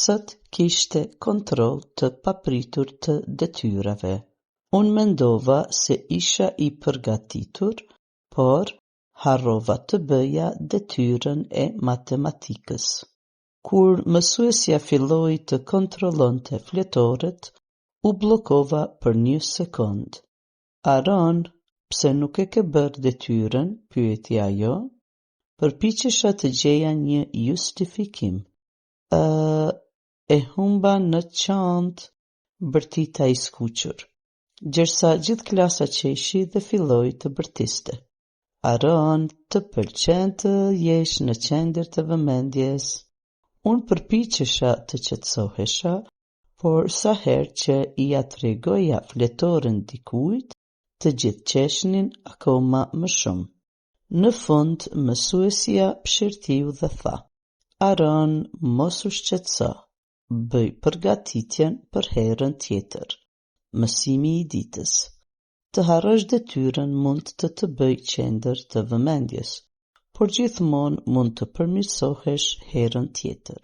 sot kishte kontroll të papritur të detyrave. Unë mendova se isha i përgatitur, por harrova të bëja detyrën e matematikës. Kur mësuesja filloi të kontrollonte fletoret, u bllokova për 1 sekond. Aron, pse nuk e ke bërë detyrën? Pyeti ajo. Përpiqesha të gjeja një justifikim. E humba në çantë, bërtita i skuqur. Gjersa gjithë klasa qeshi dhe filloi të bërtiste. Aron, të pëlqen të jesh në qendër të vëmendjes. Unë përpiqesha të qetësohesha, por sa herë që ja tregoja fletoren dikujt, të gjithë qeshnin akoma më shumë. Në fund, mësuesja pshirtiu dhe tha: Aron, mos u shqetëso, bëj përgatitjen për herën tjetër. Mësimi i ditës. Të harrosh detyrën mund të bëj qendër të vëmendjes, por gjithmonë mund të përmirësohesh herën tjetër.